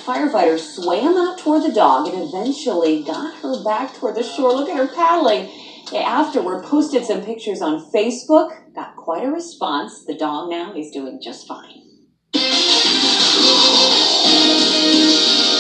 firefighter swam out toward the dog and eventually got her back toward the shore. Look at her paddling. They afterward posted some pictures on Facebook. Got quite a response. The dog now is doing just fine.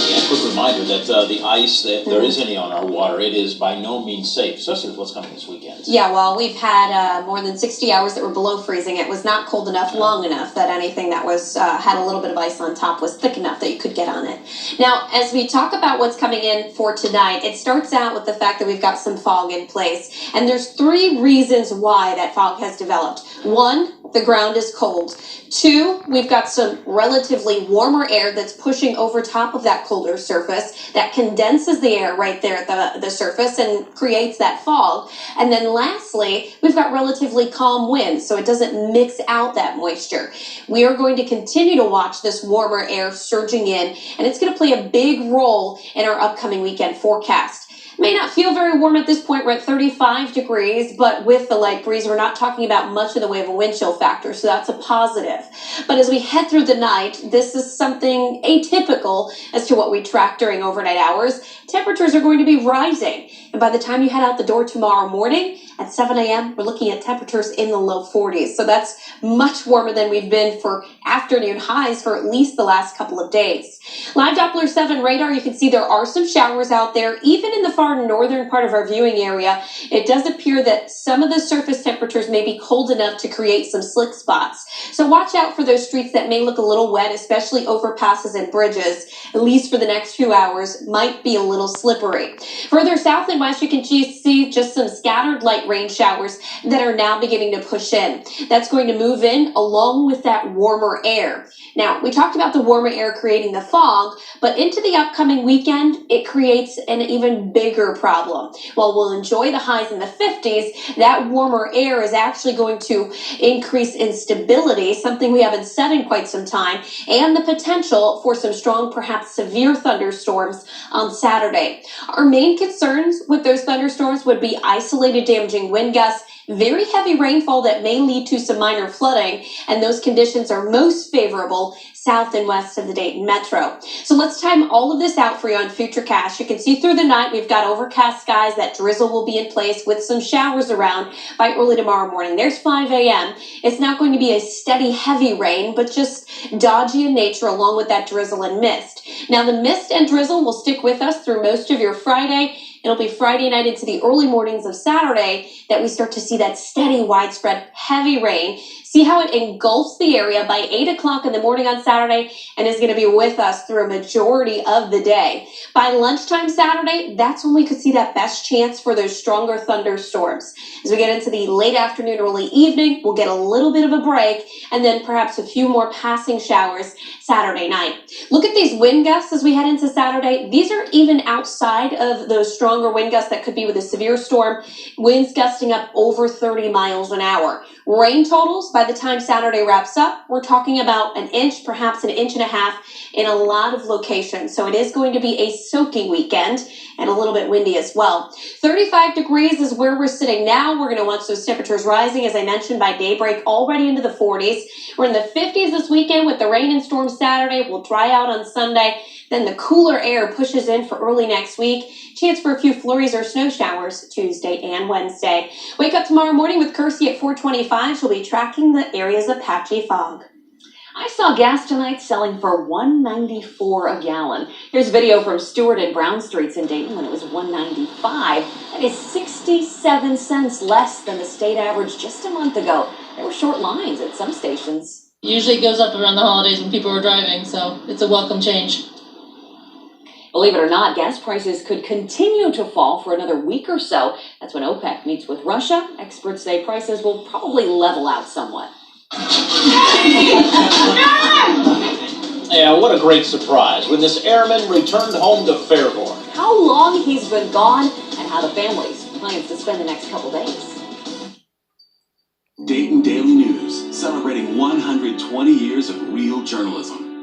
Yeah, quick reminder that the ice, if there is any on our water, it is by no means safe, especially with what's coming this weekend. Yeah, well, we've had more than 60 hours that were below freezing. It was not cold enough, long enough that anything that was had a little bit of ice on top was thick enough that you could get on it. Now, as we talk about what's coming in for tonight, it starts out with the fact that we've got some fog in place. And there's 3 reasons why that fog has developed. 1, the ground is cold. 2, we've got some relatively warmer air that's pushing over top of that colder surface that condenses the air right there at the surface and creates that fog. And then lastly, we've got relatively calm winds, so it doesn't mix out that moisture. We are going to continue to watch this warmer air surging in, and it's going to play a big role in our upcoming weekend forecast. May not feel very warm at this point. We're at 35 degrees, but with the light breeze, we're not talking about much in the way of a wind chill factor, so that's a positive. But as we head through the night, this is something atypical as to what we track during overnight hours. Temperatures are going to be rising, and by the time you head out the door tomorrow morning, at 7 a.m., we're looking at temperatures in the low 40s. So that's much warmer than we've been for afternoon highs for at least the last couple of days. Live Doppler 7 radar, you can see there are some showers out there. Even in the far northern part of our viewing area, it does appear that some of the surface temperatures may be cold enough to create some slick spots. So watch out for those streets that may look a little wet, especially overpasses and bridges. At least for the next few hours, might be a little slippery. Further south and west, you can see just some scattered light rain showers that are now beginning to push in. That's going to move in along with that warmer air. Now, we talked about the warmer air creating the fog, but into the upcoming weekend, it creates an even bigger problem. While we'll enjoy the highs in the 50s, that warmer air is actually going to increase instability, something we haven't said in quite some time, and the potential for some strong, perhaps severe thunderstorms on Saturday. Our main concerns with those thunderstorms would be isolated damaging wind gusts, very heavy rainfall that may lead to some minor flooding, and those conditions are most favorable south and west of the Dayton metro. So let's time all of this out for you on Futurecast. You can see through the night we've got overcast skies. That drizzle will be in place with some showers around by early tomorrow morning. There's 5 a.m. It's not going to be a steady, heavy rain, but just dodgy in nature along with that drizzle and mist. Now, the mist and drizzle will stick with us through most of your Friday. It'll be Friday night into the early mornings of Saturday that we start to see that steady, widespread, heavy rain. See how it engulfs the area by 8 o'clock in the morning on Saturday and is going to be with us through a majority of the day. By lunchtime Saturday, that's when we could see that best chance for those stronger thunderstorms. As we get into the late afternoon, early evening, we'll get a little bit of a break and then perhaps a few more passing showers Saturday night. Look at these wind gusts as we head into Saturday. These are even outside of those stronger wind gusts that could be with a severe storm. Winds gusting up over 30 miles an hour. Rain totals, by the time Saturday wraps up, we're talking about an inch, perhaps an inch and a half in a lot of locations. So it is going to be a soaking weekend and a little bit windy as well. 35 degrees is where we're sitting now. We're going to watch those temperatures rising, as I mentioned, by daybreak already into the 40s. We're in the 50s this weekend with the rain and storm Saturday. We'll dry out on Sunday. Then the cooler air pushes in for early next week. Chance for a few flurries or snow showers Tuesday and Wednesday. Wake up tomorrow morning with Kirsty at 4:25. She'll be tracking the areas of patchy fog. I saw gas tonight selling for $1.94 a gallon. Here's video from Stewart and Brown Streets in Dayton when it was $1.95. That is 67 cents less than the state average just a month ago. There were short lines at some stations. Usually it goes up around the holidays when people are driving, so it's a welcome change. Believe it or not, gas prices could continue to fall for another week or so. That's when OPEC meets with Russia. Experts say prices will probably level out somewhat. Yeah, what a great surprise when this airman returned home to Fairborn. How long he's been gone and how the family's plans to spend the next couple days. Dayton Daily News, celebrating 120 years of real journalism.